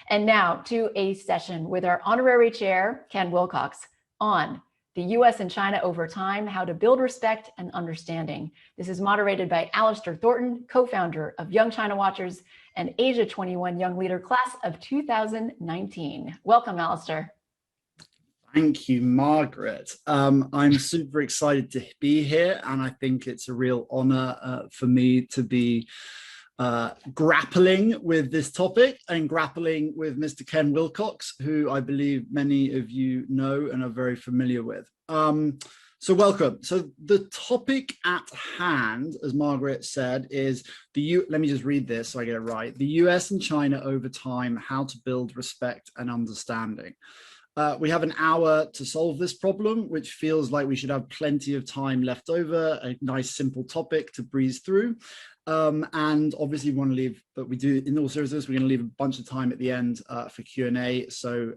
And now to a session with our honorary chair, Ken Wilcox, on the US and China over time, how to build respect and understanding. This is moderated by Alistair Thornton, co-founder of Young China Watchers and Asia 21 Young Leader Class of 2019. Welcome, Alistair. Thank you, Margaret. I'm super excited to be here, and I think it's a real honor for me to be grappling with this topic and grappling with Mr. Ken Wilcox, who I believe many of you know and are very familiar with. So welcome. So the topic at hand, as Margaret said, is let me just read this so I get it right. The US and China over time, how to build respect and understanding. We have an hour to solve this problem, which feels like we should have plenty of time left over, a nice simple topic to breeze through. And obviously we want to leave, but we do, in all seriousness, we're going to leave a bunch of time at the end for Q&A. So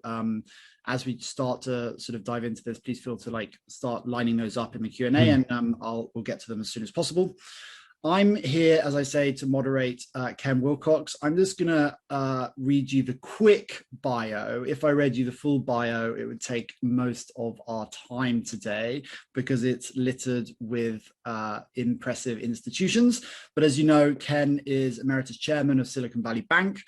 as we start to sort of dive into this, please feel to start lining those up in the Q&A, and we'll get to them as soon as possible. I'm here, as I say, to moderate Ken Wilcox. I'm just going to read you the quick bio. If I read you the full bio, it would take most of our time today because it's littered with impressive institutions. But as you know, Ken is Emeritus Chairman of Silicon Valley Bank,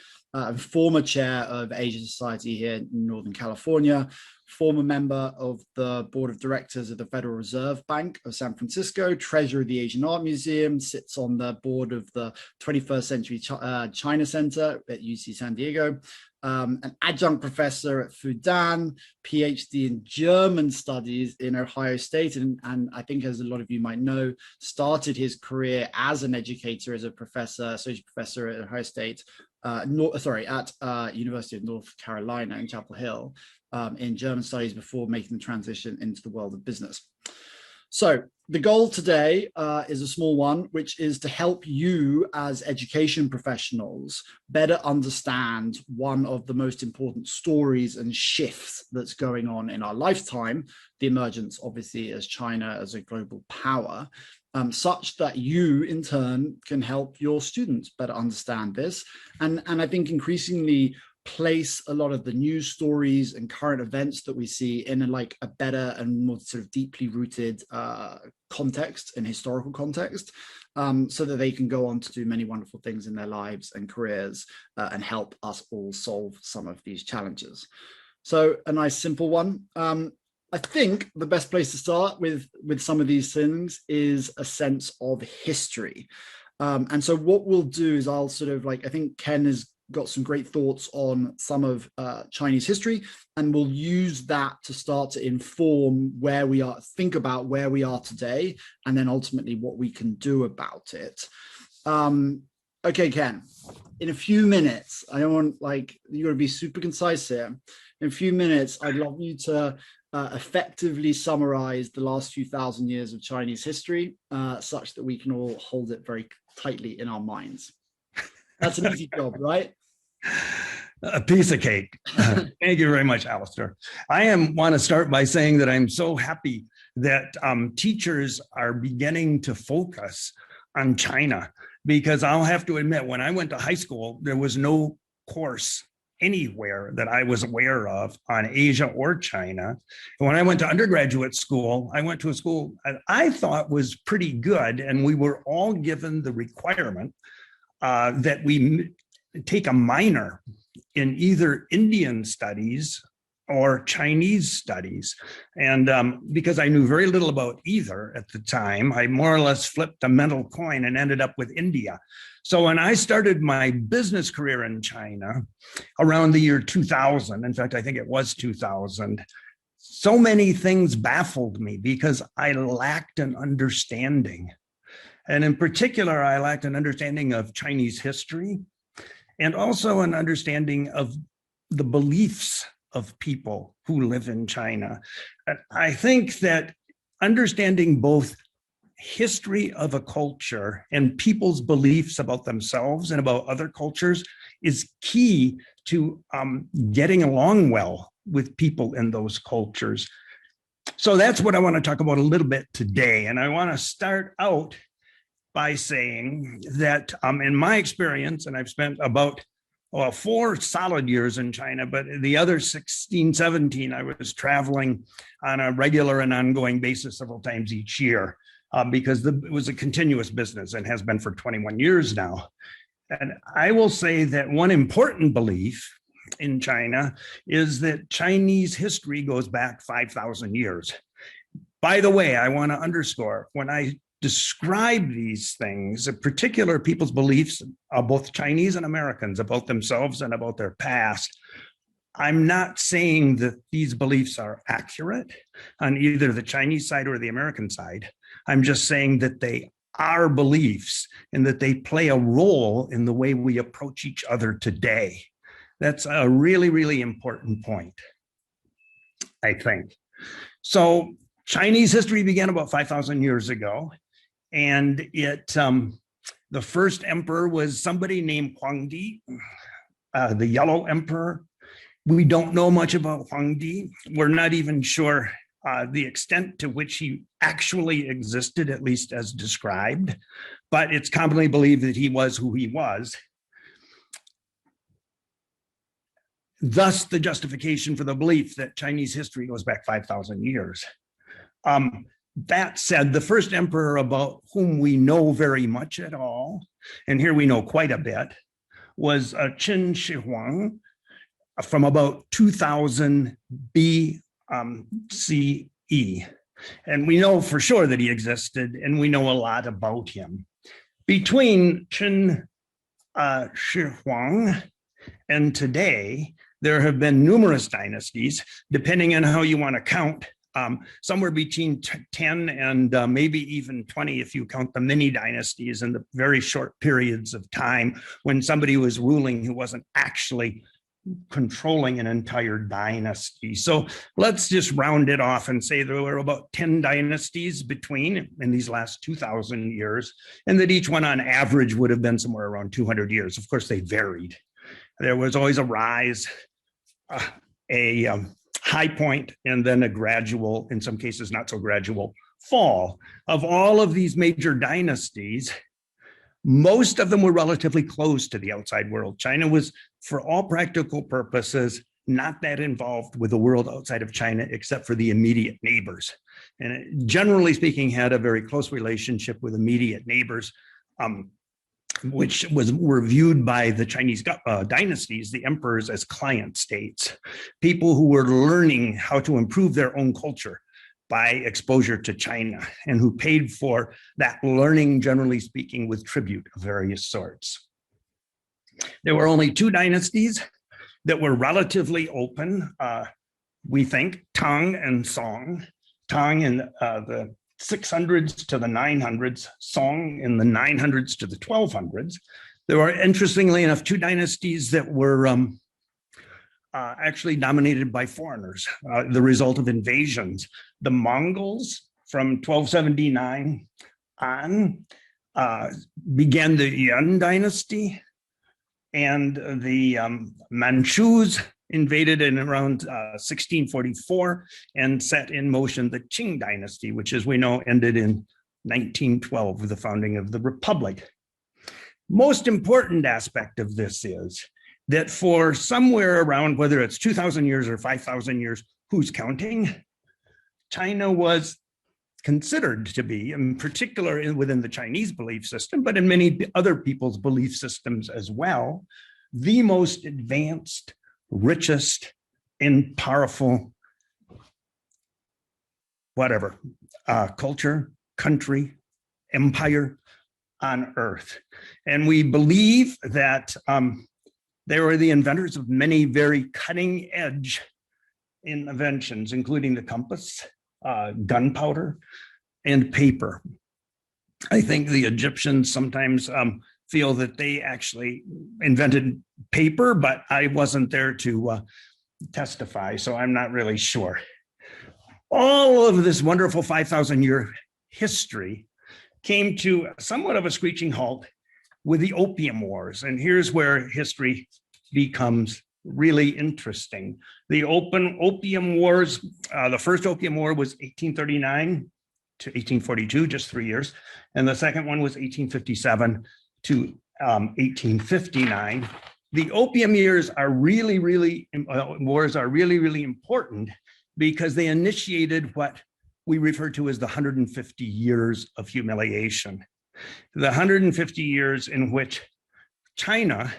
former chair of Asia Society here in Northern California, former member of the board of directors of the Federal Reserve Bank of San Francisco, treasurer of the Asian Art Museum, sits on the board of the 21st Century China Center at UC San Diego, an adjunct professor at Fudan, PhD in German studies in Ohio State, and I think, as a lot of you might know, started his career as an educator, as a professor, associate professor at Ohio State, at University of North Carolina in Chapel Hill, in German studies before making the transition into the world of business. So the goal today is a small one, which is to help you as education professionals better understand one of the most important stories and shifts that's going on in our lifetime, the emergence, obviously, as China as a global power, such that you, in turn, can help your students better understand this. And I think increasingly place a lot of the news stories and current events that we see in a better and more sort of deeply rooted context and historical context, so that they can go on to do many wonderful things in their lives and careers and help us all solve some of these challenges. So a nice simple one. I think the best place to start with some of these things is a sense of history. And so what we'll do is I'll sort of I think Ken has got some great thoughts on some of Chinese history, and we'll use that to start to inform where we are, think about where we are today, and then ultimately what we can do about it. Okay, Ken, in a few minutes, I don't want, you're going to be super concise here. In a few minutes, I'd love you to effectively summarize the last few thousand years of Chinese history, such that we can all hold it very tightly in our minds. That's an easy job, right? A piece of cake. Thank you very much, Alistair. I want to start by saying that I'm so happy that teachers are beginning to focus on China, because I'll have to admit, when I went to high school, there was no course anywhere that I was aware of on Asia or China. And when I went to undergraduate school, I went to a school I thought was pretty good, and we were all given the requirement that we take a minor in either Indian studies or Chinese studies. And because I knew very little about either at the time, I more or less flipped a mental coin and ended up with India. So when I started my business career in China around the year 2000, in fact, I think it was 2000, so many things baffled me because I lacked an understanding. And in particular, I lacked an understanding of Chinese history and also an understanding of the beliefs of people who live in China. And I think that understanding both history of a culture and people's beliefs about themselves and about other cultures is key to getting along well with people in those cultures. So that's what I want to talk about a little bit today. And I want to start out by saying that in my experience, and I've spent about 4 solid years in China, but the other 16, 17, I was traveling on a regular and ongoing basis several times each year because it was a continuous business and has been for 21 years now. And I will say that one important belief in China is that Chinese history goes back 5,000 years. By the way, I want to underscore, when I describe these things, in particular people's beliefs, both Chinese and Americans, about themselves and about their past, I'm not saying that these beliefs are accurate on either the Chinese side or the American side. I'm just saying that they are beliefs and that they play a role in the way we approach each other today. That's a really, really important point, I think. So Chinese history began about 5,000 years ago, and the first emperor was somebody named Huangdi, the Yellow Emperor. We don't know much about Huangdi. We're not even sure the extent to which he actually existed, at least as described, but it's commonly believed that he was who he was. Thus, the justification for the belief that Chinese history goes back 5,000 years. That said, the first emperor about whom we know very much at all, and here we know quite a bit, was Qin Shi Huang from about 2000 BCE. And we know for sure that he existed, and we know a lot about him. Between Qin Shi Huang and today, there have been numerous dynasties, depending on how you want to count, somewhere between 10 and maybe even 20 if you count the mini dynasties and the very short periods of time when somebody was ruling who wasn't actually controlling an entire dynasty. So let's just round it off and say there were about 10 dynasties between in these last 2,000 years, and that each one on average would have been somewhere around 200 years. Of course, they varied. There was always a rise, a high point, and then a gradual, in some cases not so gradual, fall. Of all of these major dynasties, most of them were relatively close to the outside world. China was, for all practical purposes, not that involved with the world outside of China, except for the immediate neighbors. And it, generally speaking, had a very close relationship with immediate neighbors, which were viewed by the Chinese dynasties, the emperors, as client states, people who were learning how to improve their own culture by exposure to China, and who paid for that learning, generally speaking, with tribute of various sorts. There were only 2 dynasties that were relatively open, we think, Tang and Song. Tang in the 600s to the 900s, Song in the 900s to the 1200s. There were, interestingly enough, 2 dynasties that were actually dominated by foreigners, the result of invasions. The Mongols from 1279 on began the Yuan dynasty, and the Manchus invaded in around 1644 and set in motion the Qing dynasty, which, as we know, ended in 1912 with the founding of the Republic. Most important aspect of this is that for somewhere around, whether it's 2,000 years or 5,000 years, who's counting, China was considered to be, in particular within the Chinese belief system, but in many other people's belief systems as well, the most advanced, richest, and powerful, whatever, culture, country, empire on earth. And we believe that they were the inventors of many very cutting edge inventions, including the compass, gunpowder, and paper. I think the Egyptians sometimes feel that they actually invented paper, but I wasn't there to testify, so I'm not really sure. All of this wonderful 5,000-year history came to somewhat of a screeching halt with the Opium Wars. And here's where history becomes really interesting. The Opium Wars, the first Opium War was 1839 to 1842, just 3 years. And the second one was 1857 to 1859. the Opium Years are wars are really important because they initiated what we refer to as the 150 years of humiliation. The 150 years in which China,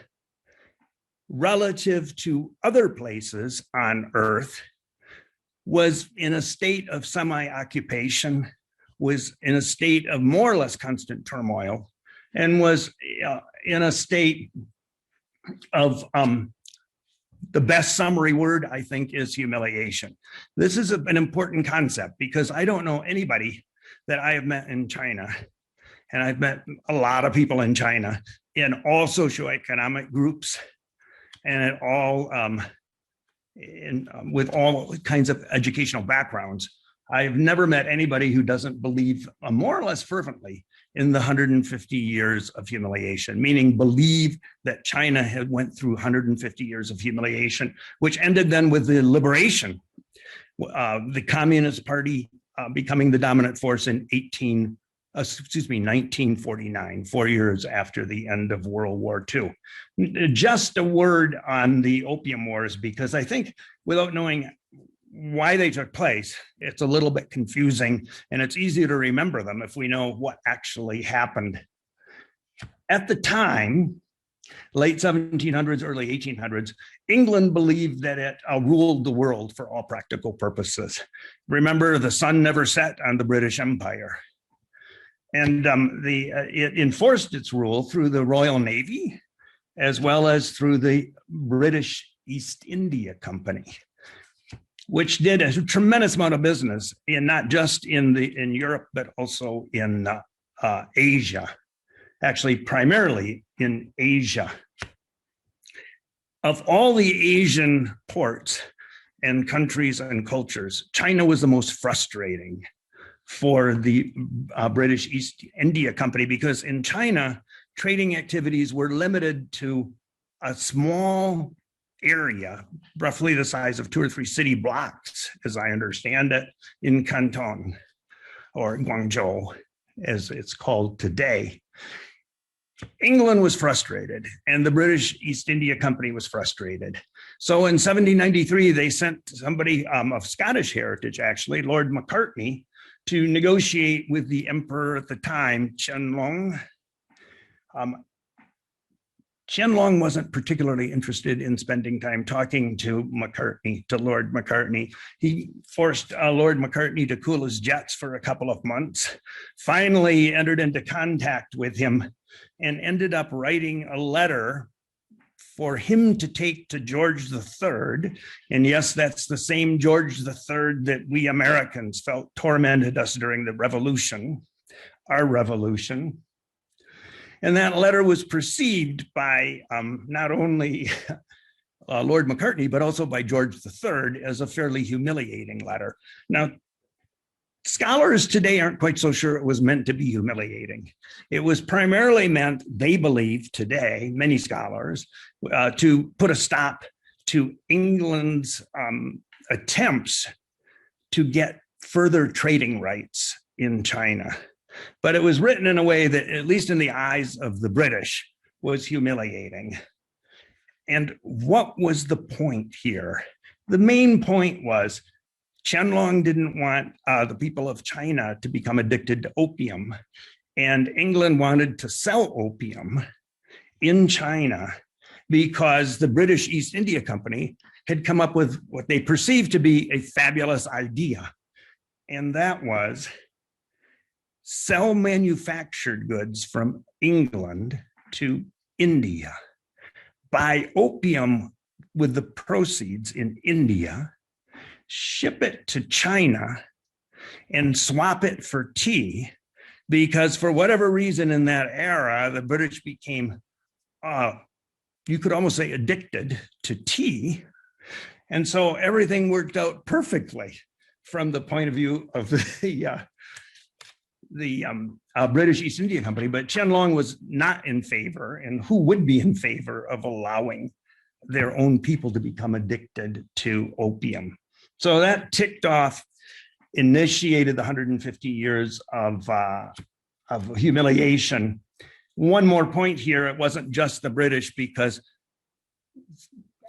relative to other places on Earth, was in a state of semi-occupation, was in a state of more or less constant turmoil, and was in a state of the best summary word, I think, is humiliation. This is an important concept because I don't know anybody that I have met in China, and I've met a lot of people in China in all socioeconomic groups and at all with all kinds of educational backgrounds. I've never met anybody who doesn't believe more or less fervently in the 150 years of humiliation, meaning believe that China had went through 150 years of humiliation, which ended then with the liberation, the Communist Party becoming the dominant force in 1949, 4 years after the end of World War II. Just a word on the Opium Wars, because I think without knowing why they took place, it's a little bit confusing, and it's easy to remember them if we know what actually happened. At the time, late 1700s, early 1800s, England believed that it ruled the world for all practical purposes. Remember, the sun never set on the British Empire. And it enforced its rule through the Royal Navy, as well as through the British East India Company, which did a tremendous amount of business in not just in Europe, but also in Asia, actually primarily in Asia. Of all the Asian ports and countries and cultures, China was the most frustrating for the British East India Company, because in China, trading activities were limited to a small area, roughly the size of 2 or 3 city blocks, as I understand it, in Canton, or Guangzhou, as it's called today. England was frustrated, and the British East India Company was frustrated. So in 1793, they sent somebody of Scottish heritage, actually, Lord Macartney, to negotiate with the emperor at the time, Qianlong. Qianlong wasn't particularly interested in spending time talking to Lord Macartney. He forced Lord Macartney to cool his jets for a couple of months, finally entered into contact with him, and ended up writing a letter for him to take to George III. And yes, that's the same George III that we Americans felt tormented us during the revolution, our revolution. And that letter was perceived by not only Lord Macartney, but also by George III as a fairly humiliating letter. Now, scholars today aren't quite so sure it was meant to be humiliating. It was primarily meant, they believe today, many scholars, to put a stop to England's attempts to get further trading rights in China. But it was written in a way that, at least in the eyes of the British, was humiliating. And what was the point here? The main point was Qianlong didn't want the people of China to become addicted to opium, and England wanted to sell opium in China because the British East India Company had come up with what they perceived to be a fabulous idea, and that was sell manufactured goods from England to India, buy opium with the proceeds in India, ship it to China, and swap it for tea, because for whatever reason in that era, the British became, you could almost say, addicted to tea. And so everything worked out perfectly from the point of view of the British East India Company. But Qianlong was not in favor, and who would be in favor of allowing their own people to become addicted to opium? So that ticked off, initiated the 150 years of humiliation. One more point here, it wasn't just the British, because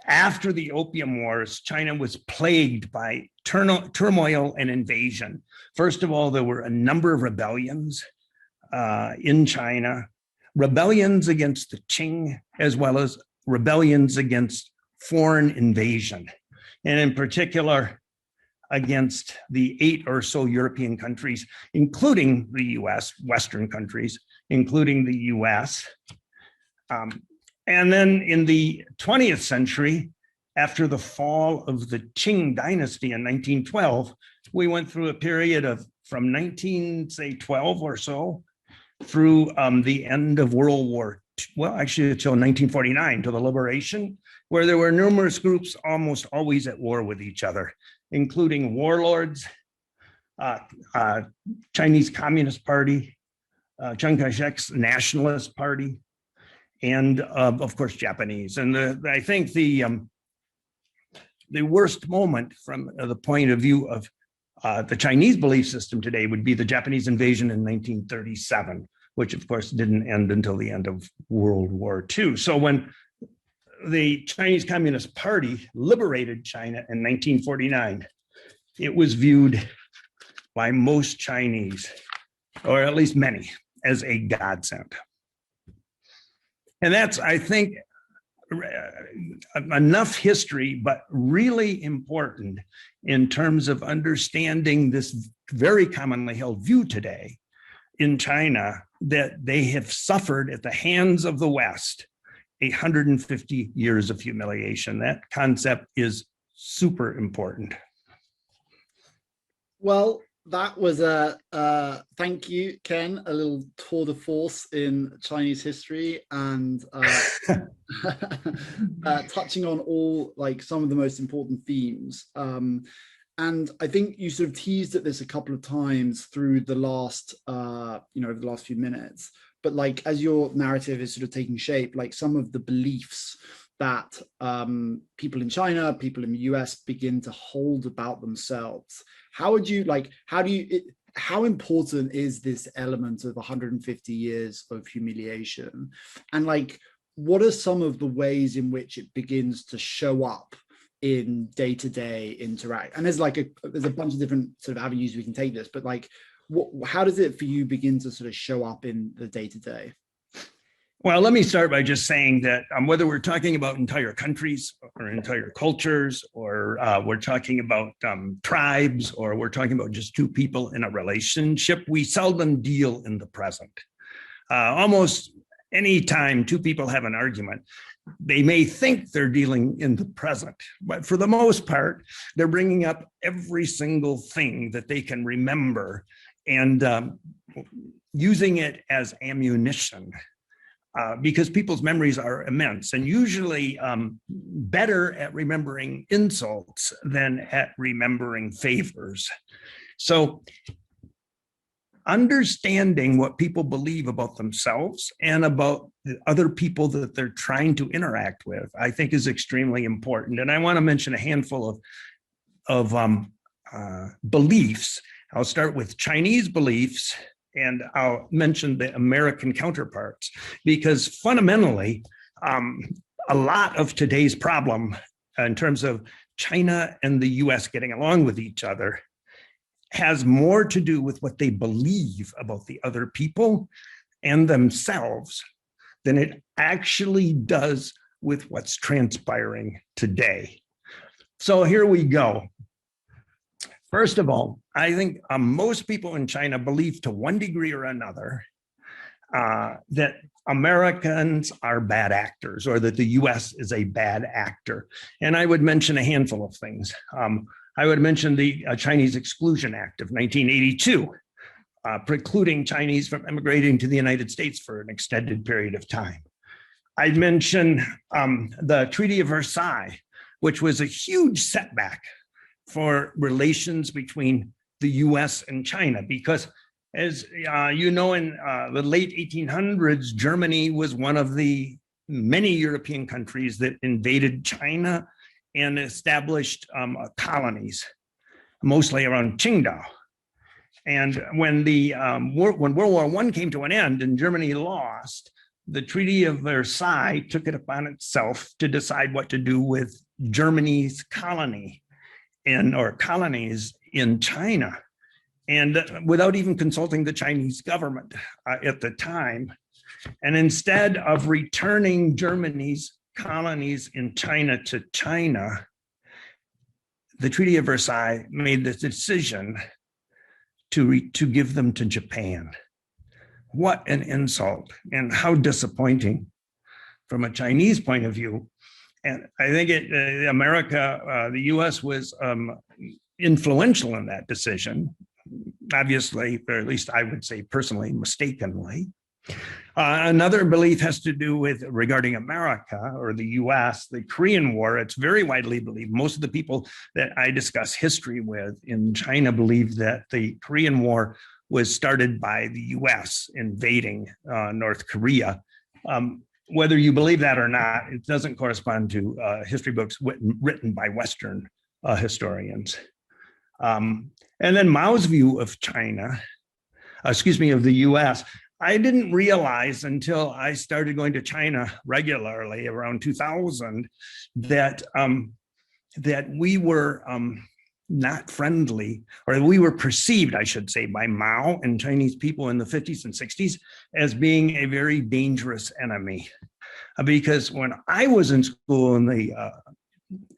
after the Opium Wars, China was plagued by turmoil and invasion. First of all, there were a number of rebellions in China, rebellions against the Qing, as well as rebellions against foreign invasion, and in particular against the 8 or so European countries, including the US, Western countries, including the US. And then in the 20th century, after the fall of the Qing dynasty in 1912, we went through a period of from 1912 or so through the end of World War II, well, actually until 1949, to the liberation, where there were numerous groups almost always at war with each other, including warlords, Chinese Communist Party, Chiang Kai-shek's Nationalist Party, and of course, Japanese. And I think the worst moment from the point of view of the Chinese belief system today would be the Japanese invasion in 1937, which of course didn't end until the end of World War II. So when the Chinese Communist Party liberated China in 1949, it was viewed by most Chinese, or at least many, as a godsend. And that's, I think, enough history, but really important in terms of understanding this very commonly held view today in China that they have suffered at the hands of the West 150 years of humiliation. That concept is super important. Well, that was thank you, Ken, a little tour de force in Chinese history and touching on all like some of the most important themes. And I think you sort of teased at this a couple of times through the last, over the last few minutes. But like as your narrative is sort of taking shape, like some of the beliefs that people in China, people in the US begin to hold about themselves. How important is this element of 150 years of humiliation? And like, what are some of the ways in which it begins to show up in day-to-day interact? And there's a bunch of different sort of avenues we can take this, but like, how does it for you begin to sort of show up in the day-to-day? Well, let me start by just saying that whether we're talking about entire countries or entire cultures, or we're talking about tribes, or we're talking about just two people in a relationship, we seldom deal in the present. Almost any time two people have an argument, they may think they're dealing in the present, but for the most part, they're bringing up every single thing that they can remember and using it as ammunition. Because people's memories are immense and usually better at remembering insults than at remembering favors. So understanding what people believe about themselves and about the other people that they're trying to interact with, I think is extremely important. And I want to mention a handful of beliefs. I'll start with Chinese beliefs, and I'll mention the American counterparts, because fundamentally, a lot of today's problem in terms of China and the US getting along with each other has more to do with what they believe about the other people and themselves than it actually does with what's transpiring today. So here we go. First of all, I think most people in China believe to one degree or another that Americans are bad actors, or that the US is a bad actor. And I would mention a handful of things. I would mention the Chinese Exclusion Act of 1982, precluding Chinese from immigrating to the United States for an extended period of time. I'd mention the Treaty of Versailles, which was a huge setback for relations between the US and China, because as you know, in the late 1800s, Germany was one of the many European countries that invaded China and established colonies, mostly around Qingdao. And when when World War I came to an end and Germany lost, the Treaty of Versailles took it upon itself to decide what to do with Germany's colonies in China, and without even consulting the Chinese government at the time. And instead of returning Germany's colonies in China to China, the Treaty of Versailles made the decision to give them to Japan. What an insult, and how disappointing from a Chinese point of view. And I think the US was influential in that decision, obviously, or at least I would say personally, mistakenly. Another belief has to do with, regarding America or the US, the Korean War. It's very widely believed. Most of the people that I discuss history with in China believe that the Korean War was started by the US invading North Korea. Whether you believe that or not, it doesn't correspond to history books written by Western historians. And then Mao's view of China, of the US, I didn't realize until I started going to China regularly around 2000 that we were not friendly, or we were perceived, I should say, by Mao and Chinese people in the 50s and 60s as being a very dangerous enemy. Because when I was in school,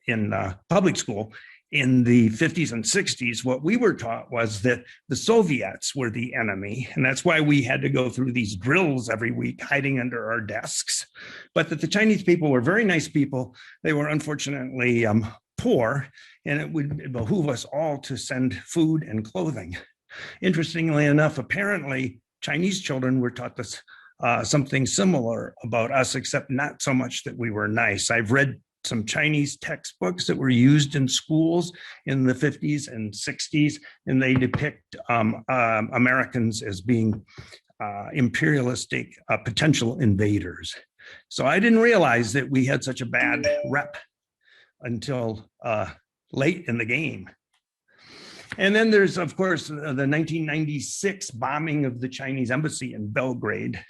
in public school, in the 50s and 60s, what we were taught was that the Soviets were the enemy. And that's why we had to go through these drills every week, hiding under our desks. But that the Chinese people were very nice people. They were unfortunately poor, and it would behoove us all to send food and clothing. Interestingly enough, apparently, Chinese children were taught this something similar about us, except not so much that we were nice. I've read some Chinese textbooks that were used in schools in the 50s and 60s, and they depict Americans as being imperialistic potential invaders. So I didn't realize that we had such a bad rep until late in the game. And then there's, of course, the 1996 bombing of the Chinese embassy in Belgrade.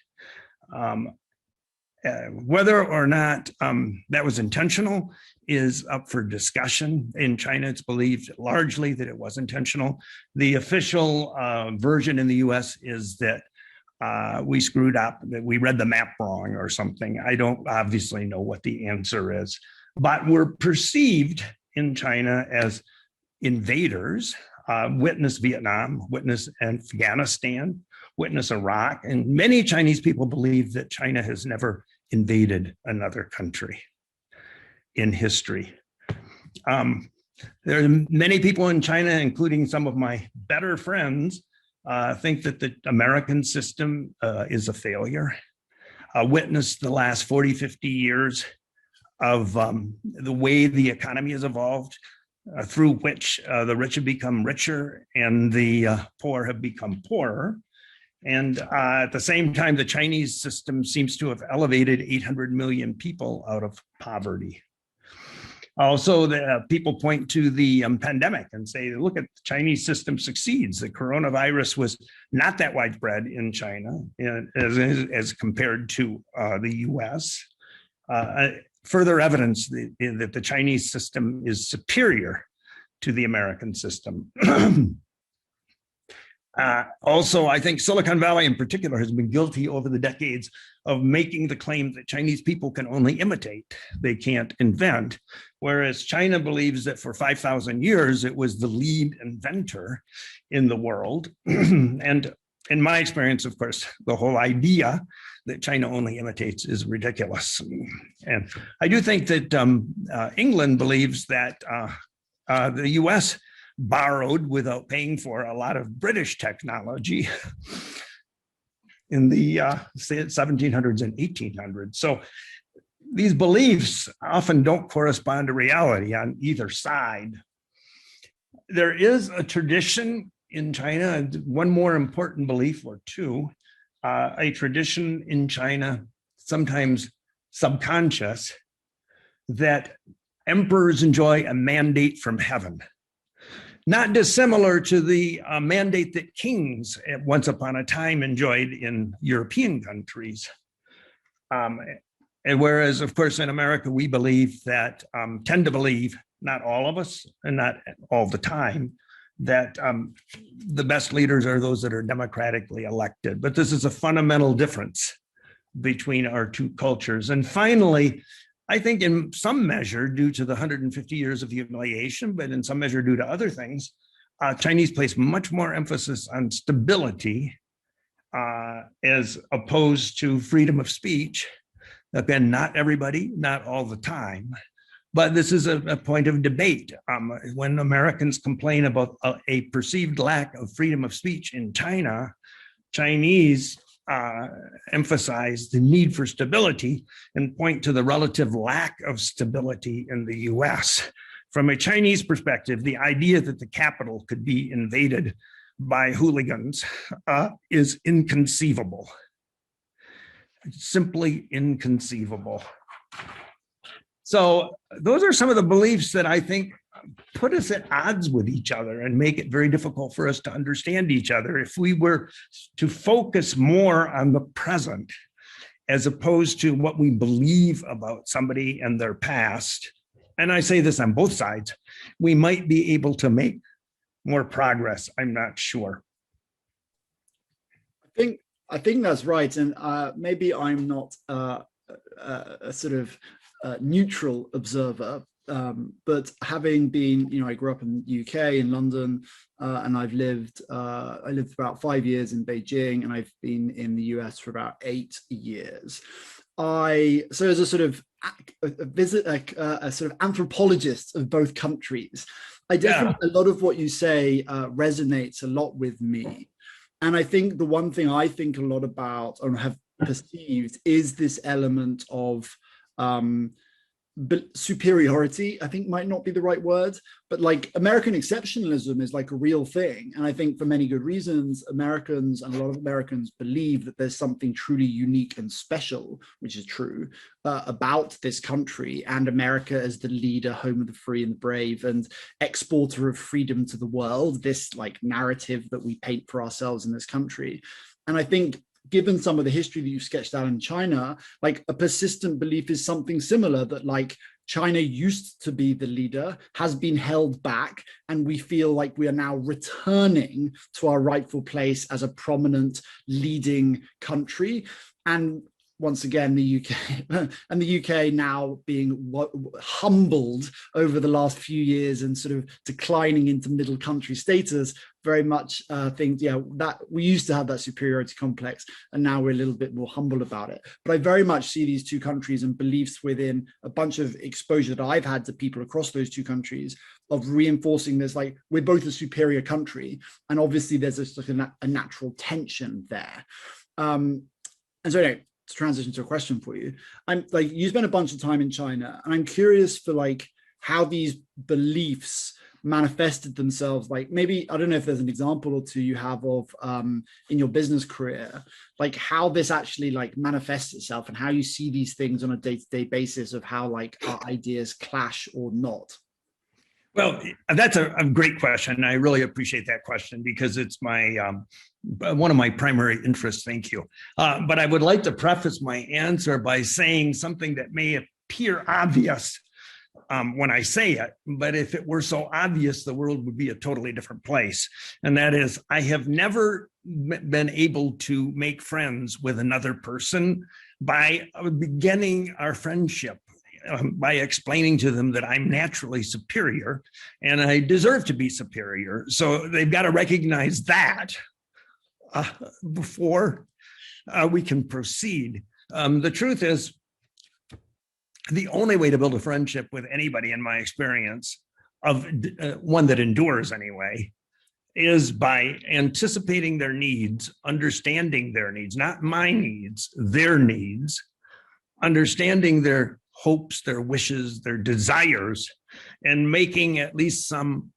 Whether or not that was intentional is up for discussion. In China, it's believed largely that it was intentional. The official version in the US is that we screwed up, that we read the map wrong or something. I don't obviously know what the answer is, but we're perceived in China as invaders. Witness Vietnam, witness Afghanistan, witness Iraq, and many Chinese people believe that China has never invaded another country in history. There are many people in China, including some of my better friends, think that the American system is a failure. Witness the last 40, 50 years of the way the economy has evolved, through which the rich have become richer and the poor have become poorer. And at the same time, the Chinese system seems to have elevated 800 million people out of poverty. Also, the people point to the pandemic and say, look, at the Chinese system succeeds. The coronavirus was not that widespread in China as compared to the US. Further evidence that the Chinese system is superior to the American system. Also, I think Silicon Valley in particular has been guilty over the decades of making the claim that Chinese people can only imitate, they can't invent, whereas China believes that for 5,000 years it was the lead inventor in the world. And in my experience, of course, the whole idea that China only imitates is ridiculous. And I do think that England believes that the US borrowed without paying for a lot of British technology in the 1700s and 1800s. So these beliefs often don't correspond to reality on either side. There is a tradition in China, one more important belief or two, a tradition in China, sometimes subconscious, that emperors enjoy a mandate from heaven. Not dissimilar to the mandate that kings once upon a time enjoyed in European countries. And whereas, of course, in America, we believe that, tend to believe, not all of us and not all the time, that the best leaders are those that are democratically elected. But this is a fundamental difference between our two cultures. And finally, I think in some measure, due to the 150 years of humiliation, but in some measure due to other things, Chinese place much more emphasis on stability as opposed to freedom of speech. Again, not everybody, not all the time, but this is a point of debate. When Americans complain about a perceived lack of freedom of speech in China, Chinese emphasize the need for stability and point to the relative lack of stability in the US. From a Chinese perspective, the idea that the capital could be invaded by hooligans is inconceivable. Simply inconceivable. So those are some of the beliefs that I think put us at odds with each other and make it very difficult for us to understand each other. If we were to focus more on the present, as opposed to what we believe about somebody and their past, and I say this on both sides, we might be able to make more progress. I'm not sure. I think that's right, and maybe I'm not a sort of neutral observer, but having been, I grew up in the UK, in London, and I lived about 5 years in Beijing, and I've been in the US for about 8 years. So as a sort of a sort of anthropologist of both countries, I definitely, a lot of what you say resonates a lot with me. And I think the one thing I think a lot about or have perceived is this element of superiority. I think might not be the right word, but like American exceptionalism is like a real thing. And I think for many good reasons, Americans and a lot of Americans believe that there's something truly unique and special, which is true, about this country and America as the leader, home of the free and the brave, and exporter of freedom to the world, this like narrative that we paint for ourselves in this country. And I think given some of the history that you sketched out in China, like a persistent belief is something similar, that like China used to be the leader, has been held back, and we feel like we are now returning to our rightful place as a prominent leading country. And once again, the UK and the UK now being humbled over the last few years and sort of declining into middle country status, very much think, that we used to have that superiority complex, and now we're a little bit more humble about it. But I very much see these two countries and beliefs within a bunch of exposure that I've had to people across those two countries of reinforcing this, like we're both a superior country, and obviously there's a natural tension there. And so anyway, to transition to a question for you, I'm like, you spent a bunch of time in China, and I'm curious for like how these beliefs manifested themselves. Like maybe, I don't know if there's an example or two you have of in your business career, like how this actually like manifests itself and how you see these things on a day-to-day basis of how like our ideas clash or not. Well, that's a great question. I really appreciate that question because it's my one of my primary interests. Thank you. But I would like to preface my answer by saying something that may appear obvious when I say it, but if it were so obvious, the world would be a totally different place. And that is, I have never been able to make friends with another person by beginning our friendship by explaining to them that I'm naturally superior and I deserve to be superior. So they've got to recognize that before we can proceed. The truth is, the only way to build a friendship with anybody, in my experience, of one that endures anyway, is by anticipating their needs, understanding their needs, not my needs, their needs, understanding their hopes, their wishes, their desires, and making at least some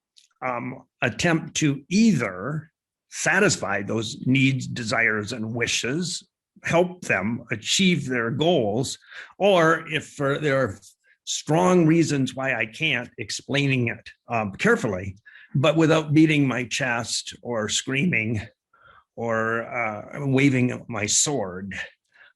attempt to either satisfy those needs, desires, and wishes, help them achieve their goals, or if there are strong reasons why I can't, explaining it carefully, but without beating my chest or screaming or waving my sword.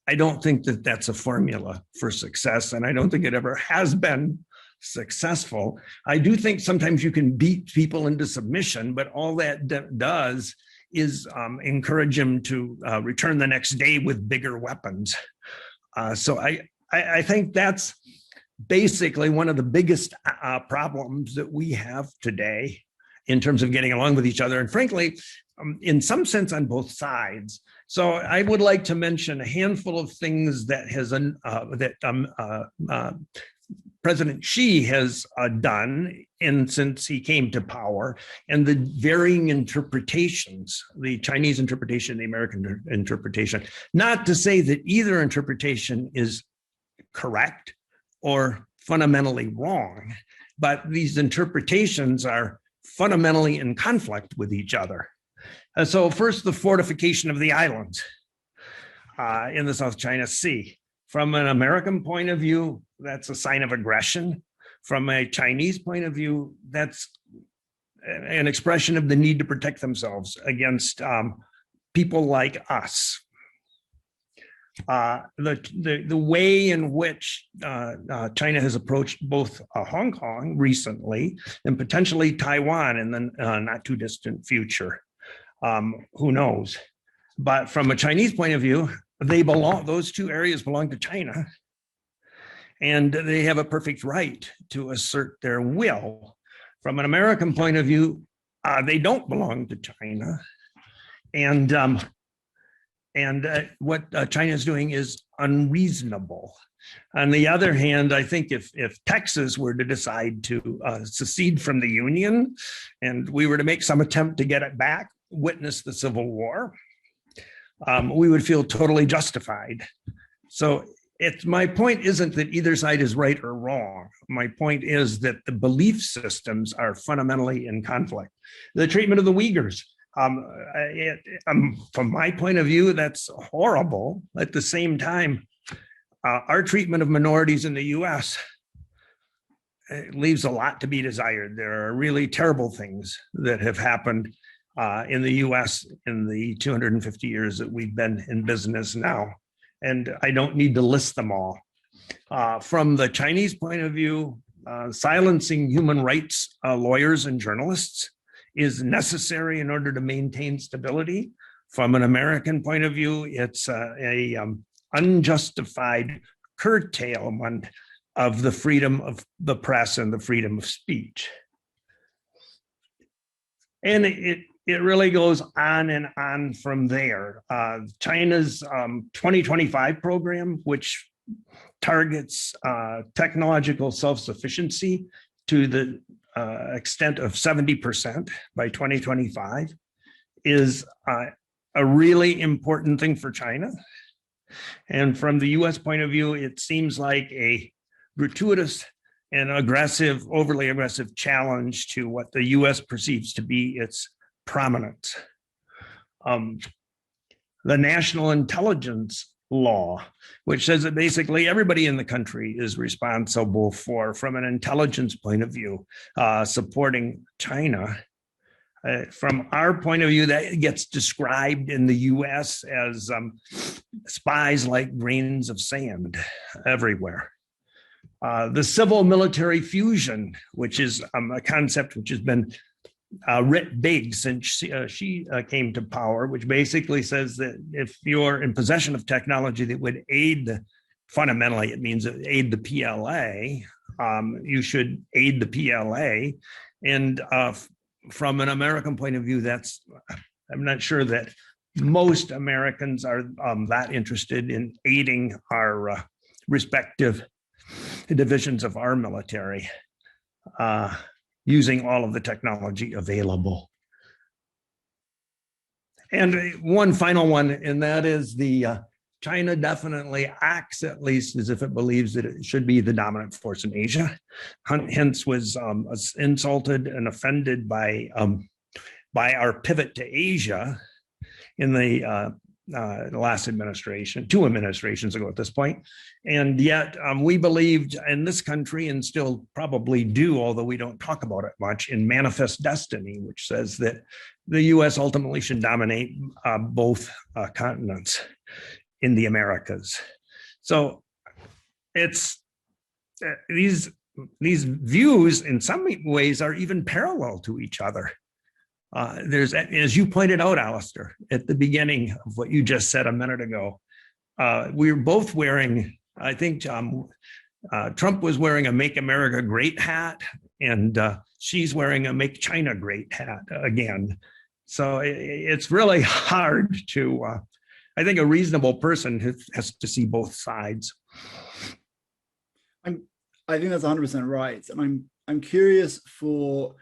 I don't think that that's a formula for success, and I don't think it ever has been successful. I do think sometimes you can beat people into submission, but all that does is encourage them to return the next day with bigger weapons. So I think that's basically one of the biggest problems that we have today in terms of getting along with each other, and frankly, in some sense on both sides. So I would like to mention a handful of things that President Xi has done since he came to power, and the varying interpretations, the Chinese interpretation, the American interpretation. Not to say that either interpretation is correct or fundamentally wrong, but these interpretations are fundamentally in conflict with each other. So first, the fortification of the islands in the South China Sea. From an American point of view, that's a sign of aggression. From a Chinese point of view, that's an expression of the need to protect themselves against people like us. The way in which China has approached both Hong Kong recently and potentially Taiwan in the not too distant future, who knows? But from a Chinese point of view, those two areas belong to China, and they have a perfect right to assert their will. From an American point of view, they don't belong to China, and what China is doing is unreasonable. On the other hand, I think if Texas were to decide to secede from the Union and we were to make some attempt to get it back, witness the Civil War, we would feel totally justified. So my point isn't that either side is right or wrong. My point is that the belief systems are fundamentally in conflict. The treatment of the Uyghurs, from my point of view, that's horrible. At the same time, our treatment of minorities in the US leaves a lot to be desired. There are really terrible things that have happened in the US in the 250 years that we've been in business now. And I don't need to list them all. From the Chinese point of view, silencing human rights lawyers and journalists is necessary in order to maintain stability. From an American point of view, it's a unjustified curtailment of the freedom of the press and the freedom of speech. And it really goes on and on from there. China's 2025 program, which targets technological self-sufficiency to the extent of 70% by 2025, is a really important thing for China. And from the US point of view, it seems like a gratuitous and aggressive, overly aggressive challenge to what the US perceives to be its prominence. The national intelligence law, which says that basically everybody in the country is responsible for, from an intelligence point of view, supporting China. From our point of view, that gets described in the US as spies like grains of sand everywhere. The civil military fusion, which is a concept which has been writ big since she came to power, which basically says that if you're in possession of technology that would aid, fundamentally it means aid the PLA, you should aid the PLA. And from an American point of view, I'm not sure that most Americans are that interested in aiding our respective divisions of our military, using all of the technology available. And one final one, and that is China definitely acts, at least, as if it believes that it should be the dominant force in Asia. Hence was insulted and offended by our pivot to Asia in the last administration, 2 administrations ago at this point. And yet we believed in this country, and still probably do, although we don't talk about it much, in manifest destiny, which says that the US ultimately should dominate both continents. in the Americas. So it's these views in some ways are even parallel to each other. There's, as you pointed out, Alistair, at the beginning of what you just said a minute ago, we're both wearing, I think Trump was wearing a Make America Great hat, and she's wearing a Make China Great hat again. So it's really hard to, I think a reasonable person has to see both sides. I think that's 100% right. And I'm curious for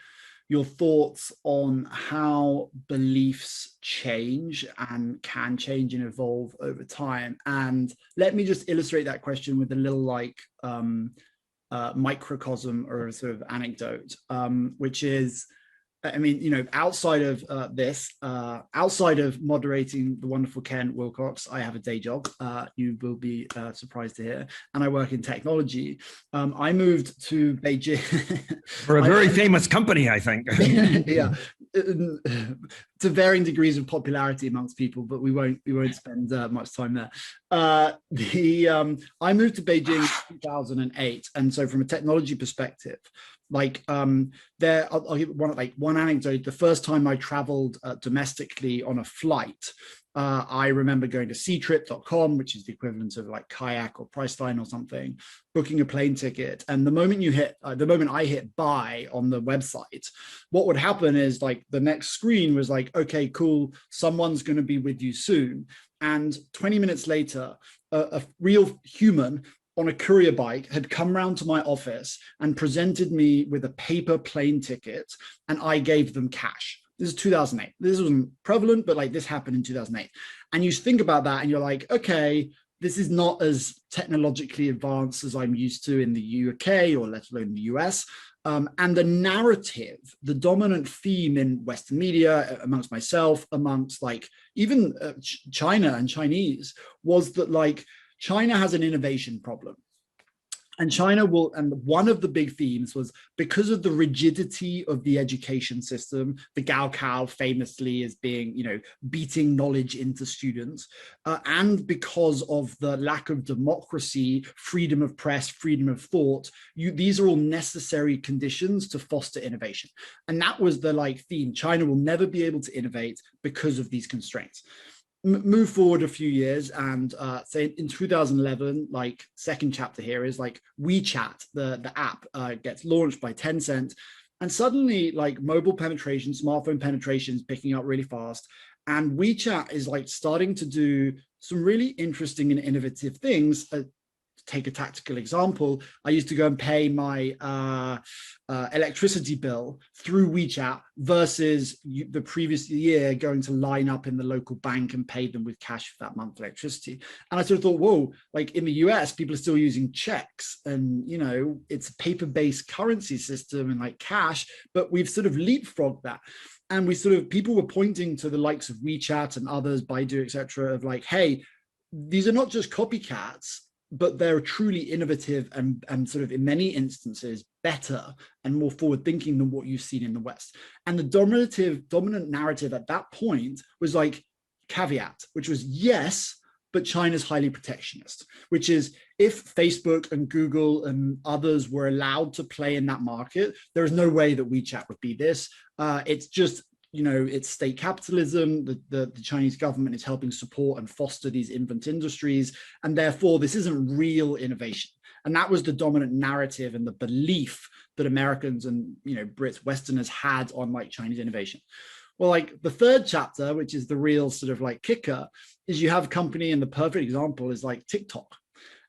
your thoughts on how beliefs change and can change and evolve over time. And let me just illustrate that question with a little like microcosm or a sort of anecdote, which is, I mean, you know, outside of outside of moderating the wonderful Ken Wilcox, I have a day job. You will be surprised to hear, and I work in technology. I moved to Beijing for a very famous company, I think. Yeah, to varying degrees of popularity amongst people, but we won't spend much time there. I moved to Beijing in 2008, and so from a technology perspective, like I'll give one anecdote. The first time I traveled domestically on a flight, I remember going to ctrip.com, which is the equivalent of like Kayak or Priceline or something, booking a plane ticket. And the moment I hit buy on the website, what would happen is like the next screen was like, okay, cool, someone's going to be with you soon. And 20 minutes later, a real human on a courier bike had come round to my office and presented me with a paper plane ticket, and I gave them cash. This is 2008. This wasn't prevalent, but like this happened in 2008. And you think about that and you're like, okay, this is not as technologically advanced as I'm used to in the UK or let alone the US. And the narrative, the dominant theme in Western media, amongst myself, amongst like even China and Chinese, was that like China has an innovation problem. And China will, and one of the big themes was because of the rigidity of the education system, the Gaokao famously as being, you know, beating knowledge into students, and because of the lack of democracy, freedom of press, freedom of thought, these are all necessary conditions to foster innovation. And that was the like theme. China will never be able to innovate because of these constraints. Move forward a few years, and say in 2011, like second chapter here is like WeChat, the app gets launched by Tencent, and suddenly like mobile penetration, smartphone penetration is picking up really fast, and WeChat is like starting to do some really interesting and innovative things. Take a tactical example. I used to go and pay my electricity bill through WeChat versus the previous year going to line up in the local bank and pay them with cash for that month's electricity. And I sort of thought, whoa, like in the US, people are still using checks and, you know, it's a paper-based currency system and like cash, but we've sort of leapfrogged that. And people were pointing to the likes of WeChat and others, Baidu, et cetera, of like, hey, these are not just copycats, but they're truly innovative and sort of in many instances better and more forward thinking than what you've seen in the West. And the dominant narrative at that point was like caveat, which was yes, but China's highly protectionist, which is if Facebook and Google and others were allowed to play in that market, there is no way that WeChat would be this. It's just, you know, it's state capitalism. The Chinese government is helping support and foster these infant industries. And therefore, this isn't real innovation. And that was the dominant narrative and the belief that Americans and, you know, Brits, Westerners had on like Chinese innovation. Well, like the third chapter, which is the real sort of like kicker, is you have a company, and the perfect example is like TikTok.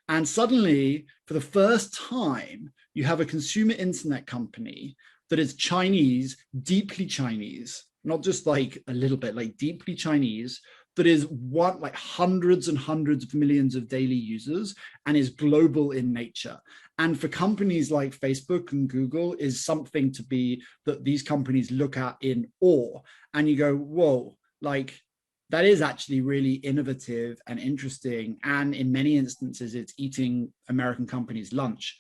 And suddenly, for the first time, you have a consumer internet company that is Chinese, deeply Chinese, not just like a little bit, like deeply Chinese, that is what, like hundreds and hundreds of millions of daily users and is global in nature. And for companies like Facebook and Google is something to be that these companies look at in awe. And you go, whoa, like that is actually really innovative and interesting. And in many instances, it's eating American companies' lunch.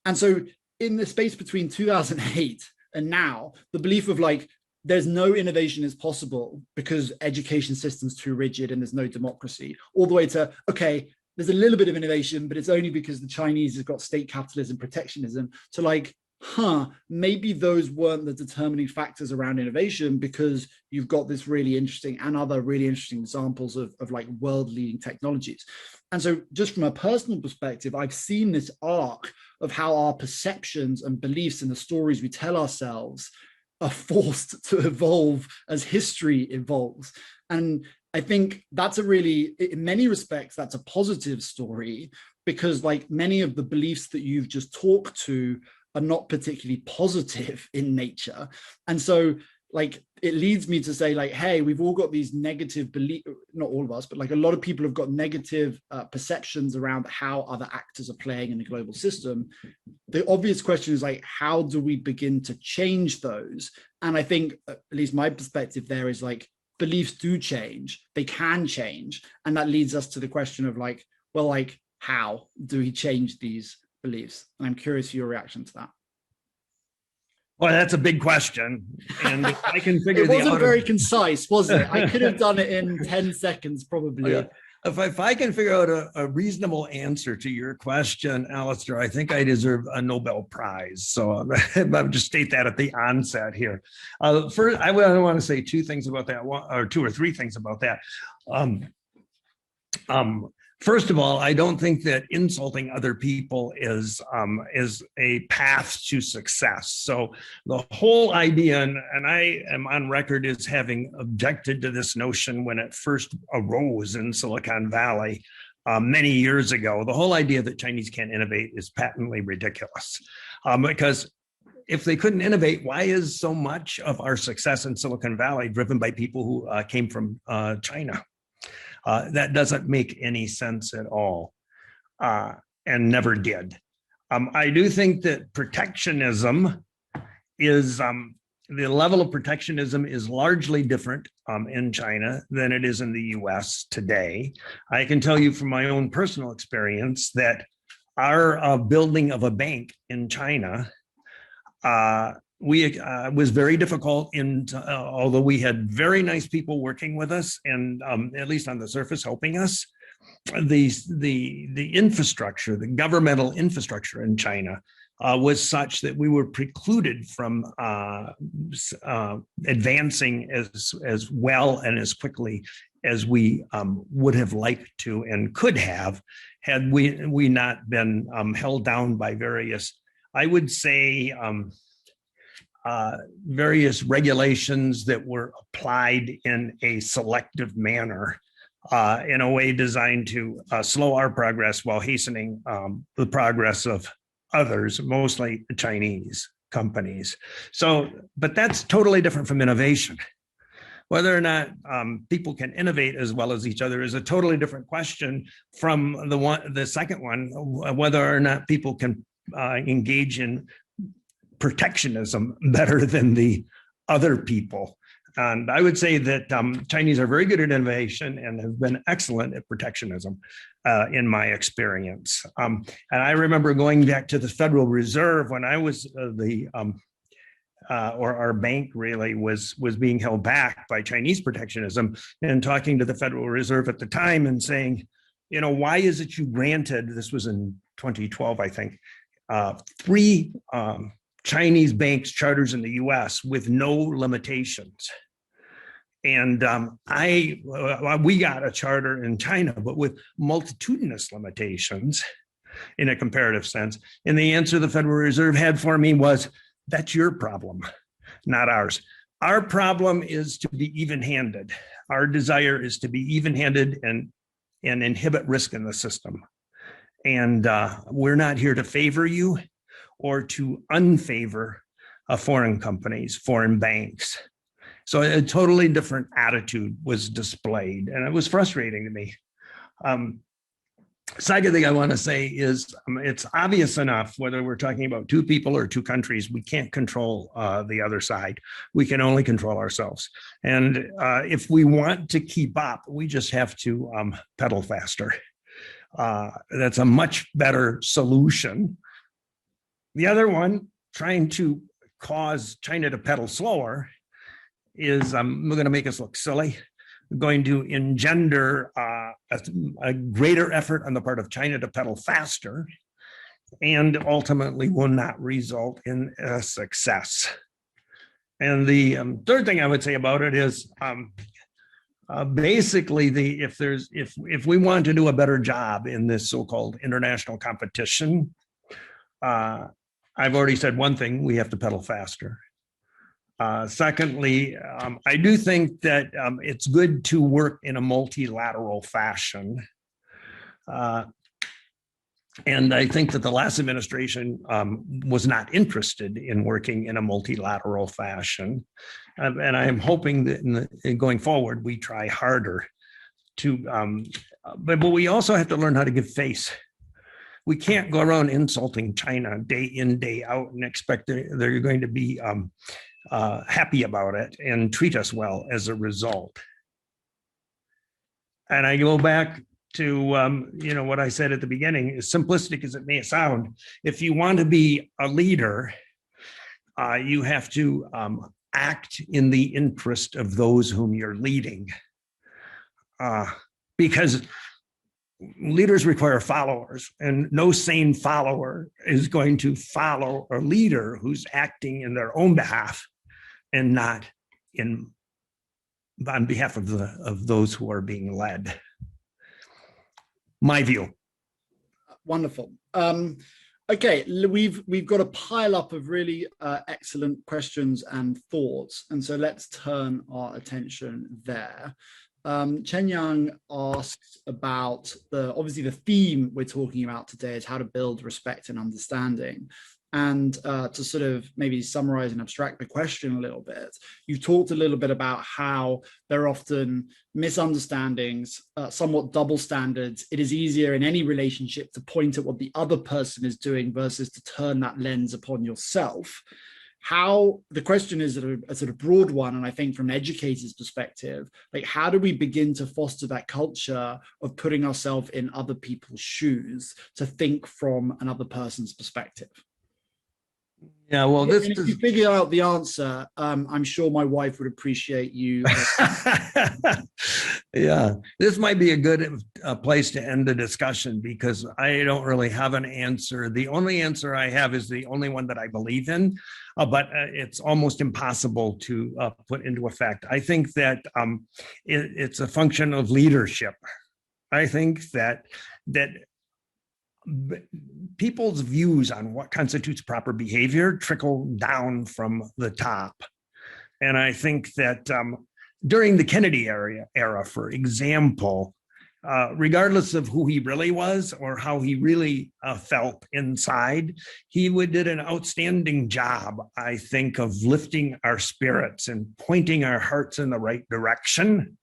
And so in the space between 2008 and now, the belief of like, there's no innovation is possible because education system's too rigid and there's no democracy, all the way to, okay, there's a little bit of innovation, but it's only because the Chinese have got state capitalism, protectionism, to like, maybe those weren't the determining factors around innovation, because you've got this really interesting and other really interesting examples of like world-leading technologies. And so just from a personal perspective, I've seen this arc of how our perceptions and beliefs and the stories we tell ourselves are forced to evolve as history evolves. And I think that's a really, in many respects, that's a positive story, because like many of the beliefs that you've just talked to are not particularly positive in nature. And so like, it leads me to say like, hey, we've all got these negative beliefs, not all of us, but like a lot of people have got negative perceptions around how other actors are playing in the global system. The obvious question is like, how do we begin to change those? And I think, at least my perspective there is like, beliefs do change, they can change. And that leads us to the question of like, well, like, how do we change these beliefs? And I'm curious for your reaction to that. Well, that's a big question, and if I can figure it wasn't very concise, was it? I could have done it in 10 seconds, probably. Yeah. If I can figure out a reasonable answer to your question, Alistair, I think I deserve a Nobel Prize. So I'll just state that at the onset here. First, I want to say two things about that, or two or three things about that. First of all, I don't think that insulting other people is a path to success. So the whole idea, and I am on record as having objected to this notion when it first arose in Silicon Valley many years ago, the whole idea that Chinese can't innovate is patently ridiculous. Because if they couldn't innovate, why is so much of our success in Silicon Valley driven by people who came from China? That doesn't make any sense at all, and never did. I do think that protectionism is, the level of protectionism is largely different in China than it is in the US today. I can tell you from my own personal experience that our building of a bank in China was very difficult, although we had very nice people working with us and at least on the surface helping us. The infrastructure, the governmental infrastructure in China was such that we were precluded from advancing as well and as quickly as we would have liked to and could have had we not been held down by various, I would say, various regulations that were applied in a selective manner, in a way designed to slow our progress while hastening the progress of others, mostly Chinese companies. So, but that's totally different from innovation. Whether or not people can innovate as well as each other is a totally different question from the second one, whether or not people can engage in protectionism better than the other people. And I would say that Chinese are very good at innovation and have been excellent at protectionism in my experience. And I remember going back to the Federal Reserve when I was our bank really was being held back by Chinese protectionism, and talking to the Federal Reserve at the time and saying, you know, why is it you granted, this was in 2012, I think, 3 Chinese banks charters in the US with no limitations. And we got a charter in China, but with multitudinous limitations in a comparative sense. And the answer the Federal Reserve had for me was, that's your problem, not ours. Our problem is to be even-handed. Our desire is to be even-handed and inhibit risk in the system. And we're not here to favor you or to unfavor foreign companies, foreign banks. So a totally different attitude was displayed, and it was frustrating to me. Second thing I want to say is it's obvious enough, whether we're talking about 2 people or 2 countries, we can't control the other side. We can only control ourselves. And if we want to keep up, we just have to pedal faster. That's a much better solution. The other one, trying to cause China to pedal slower, is going to make us look silly, going to engender a greater effort on the part of China to pedal faster, and ultimately will not result in a success. And the third thing I would say about it is basically if we want to do a better job in this so-called international competition, I've already said one thing: we have to pedal faster. Secondly, I do think that it's good to work in a multilateral fashion. And I think that the last administration was not interested in working in a multilateral fashion. And I am hoping that in going forward, we try harder to, but we also have to learn how to give face. We can't go around insulting China day in, day out and expect they're going to be happy about it and treat us well as a result. And I go back to what I said at the beginning, as simplistic as it may sound. If you want to be a leader, you have to act in the interest of those whom you're leading, because leaders require followers, and no sane follower is going to follow a leader who's acting in their own behalf and not on behalf of those who are being led. My view. Wonderful. Okay, we've got a pile up of really excellent questions and thoughts, and so let's turn our attention there. Chen Yang asks about obviously the theme we're talking about today is how to build respect and understanding. And to sort of maybe summarize and abstract the question a little bit, you've talked a little bit about how there are often misunderstandings, somewhat double standards. It is easier in any relationship to point at what the other person is doing versus to turn that lens upon yourself. The question is a sort of broad one, and I think from an educator's perspective, like, how do we begin to foster that culture of putting ourselves in other people's shoes to think from another person's perspective? Yeah, well, if you figure out the answer, I'm sure my wife would appreciate you. Yeah, this might be a good place to end the discussion, because I don't really have an answer. The only answer I have is the only one that I believe in, but it's almost impossible to put into effect. I think that it's a function of leadership. I think that people's views on what constitutes proper behavior trickle down from the top. And I think that during the Kennedy era, for example, regardless of who he really was or how he really felt inside, he did an outstanding job, I think, of lifting our spirits and pointing our hearts in the right direction.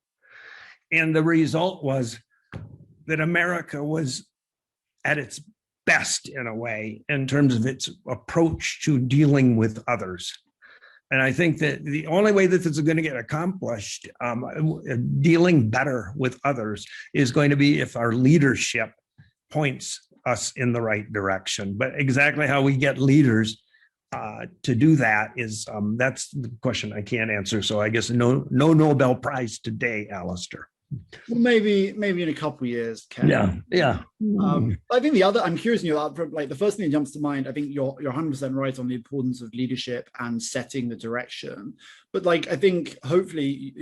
And the result was that America was at its best, in a way, in terms of its approach to dealing with others. And I think that the only way that this is going to get accomplished, dealing better with others, is going to be if our leadership points us in the right direction. But exactly how we get leaders to do that that's the question I can't answer. So I guess no Nobel Prize today, Alistair. Well, maybe in a couple of years, Ken. Yeah. I think I'm curious, like the first thing that jumps to mind, I think you're 100% right on the importance of leadership and setting the direction. But like, I think hopefully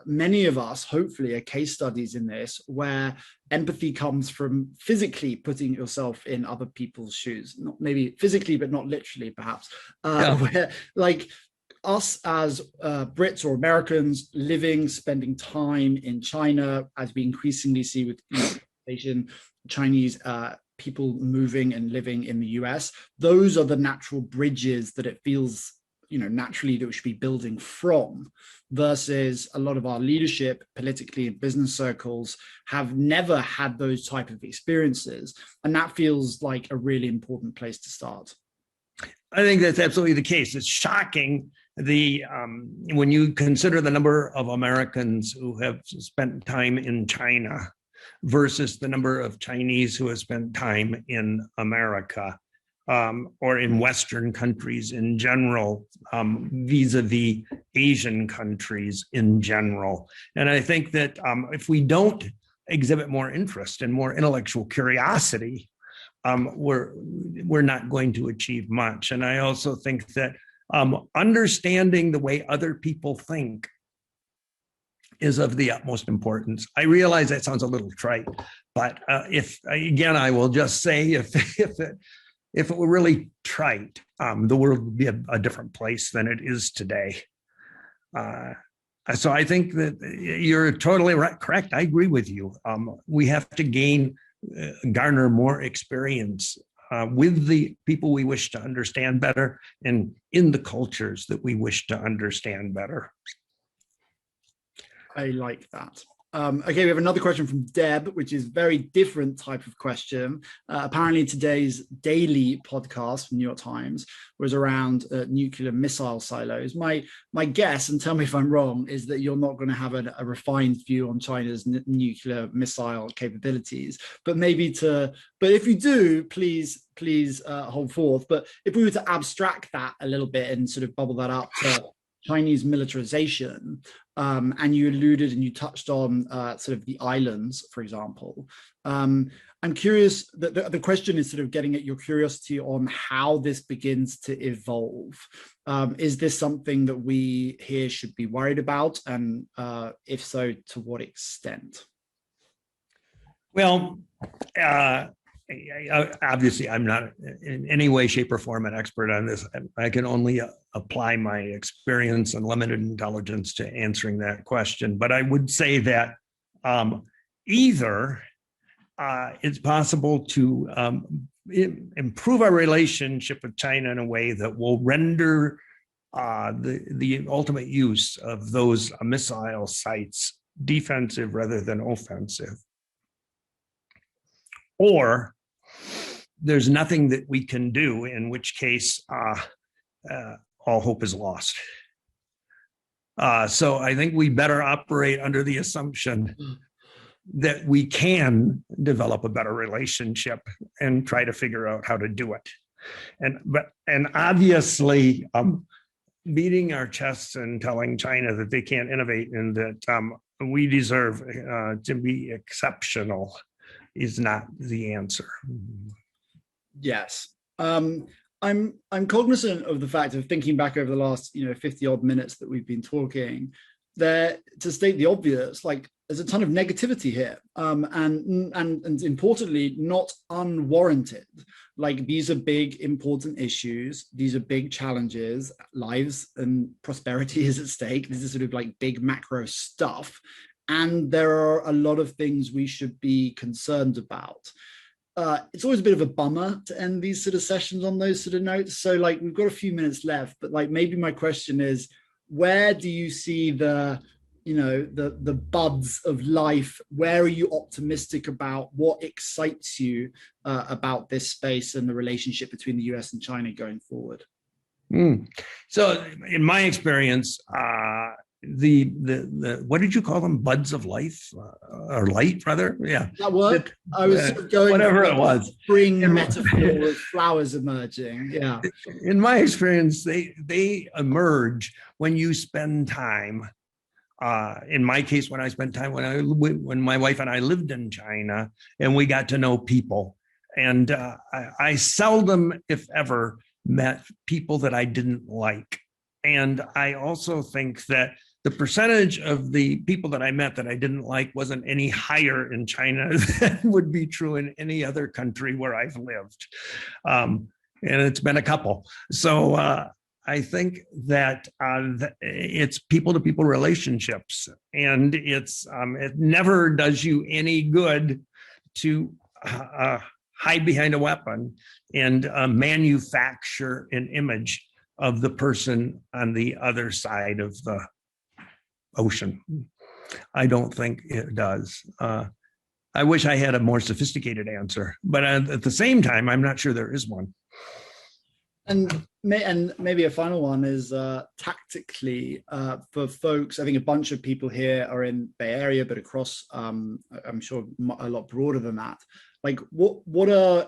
many of us are case studies in this, where empathy comes from physically putting yourself in other people's shoes, not maybe physically, but not literally, perhaps. Where like, us as Brits or Americans spending time in China, as we increasingly see with Asian Chinese people moving and living in the US, those are the natural bridges that it feels naturally that we should be building from, versus a lot of our leadership politically in business circles have never had those type of experiences, and that feels like a really important place to start. I think that's absolutely the case. It's shocking when you consider the number of Americans who have spent time in China versus the number of Chinese who have spent time in America, or in Western countries in general, vis-a-vis Asian countries in general. And I think that if we don't exhibit more interest and more intellectual curiosity, we're not going to achieve much. And I also think that understanding the way other people think is of the utmost importance. I realize that sounds a little trite, but if again, I will just say, if it were really trite, the world would be a different place than it is today. So I think that you're totally correct. I agree with you. We have to garner more experience with the people we wish to understand better and in the cultures that we wish to understand better. I like that. Okay, we have another question from Deb, which is a very different type of question. Apparently today's daily podcast from New York Times was around nuclear missile silos. My guess, and tell me if I'm wrong, is that you're not going to have a refined view on China's nuclear missile capabilities. But if you do, please hold forth. But if we were to abstract that a little bit and sort of bubble that up to Chinese militarization, and you alluded and you touched on sort of the islands, for example. I'm curious, the question is sort of getting at your curiosity on how this begins to evolve. Is this something that we here should be worried about? And if so, to what extent? Well, obviously, I'm not in any way, shape, or form an expert on this. I can only apply my experience and limited intelligence to answering that question. But I would say that either it's possible to improve our relationship with China in a way that will render the ultimate use of those missile sites defensive rather than offensive, or there's nothing that we can do, in which case all hope is lost. So I think we better operate under the assumption that we can develop a better relationship and try to figure out how to do it. And obviously, beating our chests and telling China that they can't innovate and that we deserve to be exceptional is not the answer. Yes. I'm cognizant of the fact of thinking back over the last 50 odd minutes that we've been talking, that to state the obvious, like there's a ton of negativity here, and importantly, not unwarranted. Like these are big, important issues. These are big challenges. Lives and prosperity is at stake. This is sort of like big macro stuff. And there are a lot of things we should be concerned about. It's always a bit of a bummer to end these sort of sessions on those sort of notes. So like we've got a few minutes left, but like maybe my question is, where do you see the buds of life? Where are you optimistic about? What excites you about this space and the relationship between the US and China going forward? So in my experience, the what did you call them, buds of life or light rather? Yeah, that work. I was sort of going whatever it was, spring metaphor with flowers emerging. Yeah, in my experience, they emerge when you spend time. In my case, when I spent time when my wife and I lived in China and we got to know people, and I seldom, if ever, met people that I didn't like. And I also think that the percentage of the people that I met that I didn't like wasn't any higher in China than would be true in any other country where I've lived. And it's been a couple. So I think that it's people-to-people relationships, and it never does you any good to hide behind a weapon and manufacture an image of the person on the other side of the ocean. I don't think it does. I wish I had a more sophisticated answer, but at the same time, I'm not sure there is one. And maybe a final one is tactically for folks. I think a bunch of people here are in Bay Area, but across, I'm sure a lot broader than that. Like, what are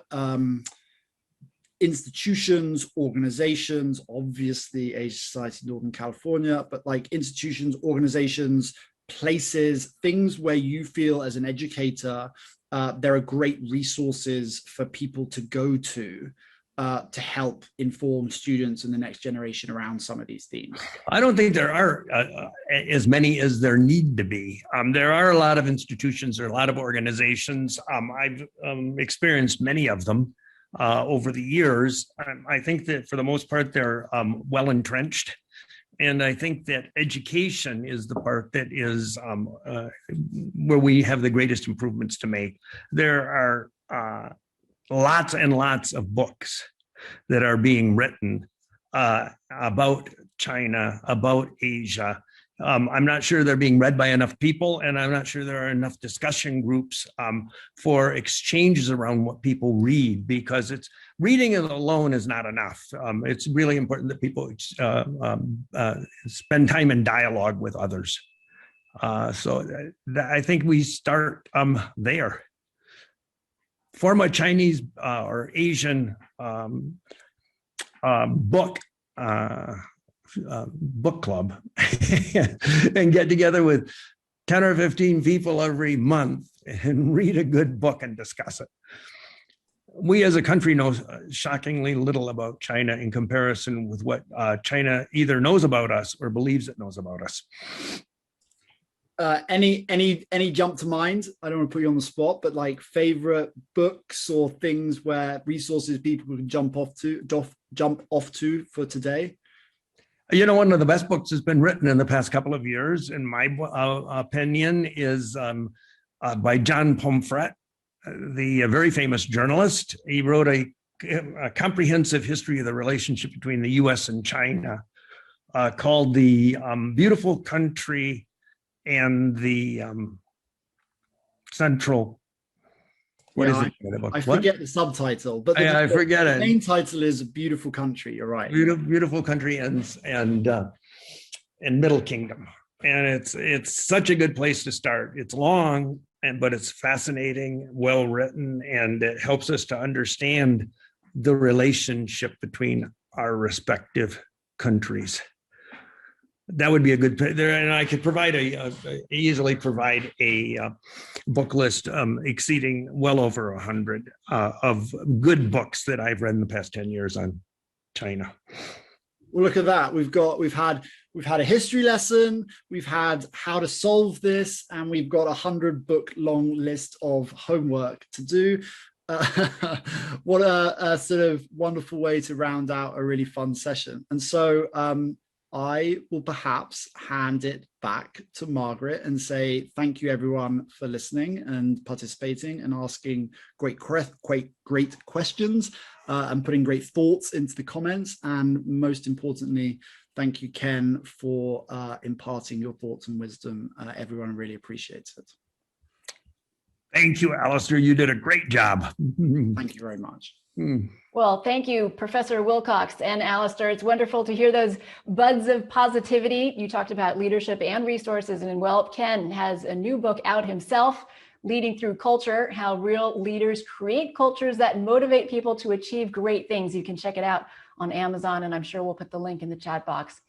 institutions, organizations, obviously Asia Society Northern California, but like institutions, organizations, places, things where you feel as an educator, there are great resources for people to go to help inform students and the next generation around some of these themes? I don't think there are as many as there need to be. There are a lot of institutions, there are a lot of organizations. I've experienced many of them over the years. I think that for the most part, they're well entrenched. And I think that education is the part that is where we have the greatest improvements to make. There are lots and lots of books that are being written about China, about Asia. I'm not sure they're being read by enough people, and I'm not sure there are enough discussion groups for exchanges around what people read, because reading it alone is not enough. It's really important that people spend time in dialogue with others. So I think we start there. Form a Chinese or Asian book club and get together with 10 or 15 people every month and read a good book and discuss it. We as a country know shockingly little about China in comparison with what China either knows about us or believes it knows about us. Any jump to mind? I don't want to put you on the spot, but like favorite books or things where resources people can jump off to for today? You know, one of the best books that's been written in the past couple of years, in my opinion, is by John Pomfret, the very famous journalist. He wrote a comprehensive history of the relationship between the U.S. and China, called The Beautiful Country and the Central. What is it? I forget the subtitle, but I forget it. The main title is Beautiful Country. You're right. Beautiful Country and Middle Kingdom. And it's such a good place to start. It's long, but it's fascinating, well written, and it helps us to understand the relationship between our respective countries. That would be a good there, and I could easily provide a book list exceeding well over 100 of good books that I've read in the past 10 years on China. Well, look at that. We've had a history lesson, we've had how to solve this, and we've got 100 book long list of homework to do. What a sort of wonderful way to round out a really fun session. And so I will perhaps hand it back to Margaret and say thank you everyone for listening and participating and asking great questions and putting great thoughts into the comments. And most importantly, thank you, Ken, for imparting your thoughts and wisdom. Everyone really appreciates it. Thank you, Alistair. You did a great job. Thank you very much. Well, thank you, Professor Wilcox and Alistair. It's wonderful to hear those buds of positivity. You talked about leadership and resources, and well, Ken has a new book out himself, Leading Through Culture, How Real Leaders Create Cultures That Motivate People to Achieve Great Things. You can check it out on Amazon, and I'm sure we'll put the link in the chat box.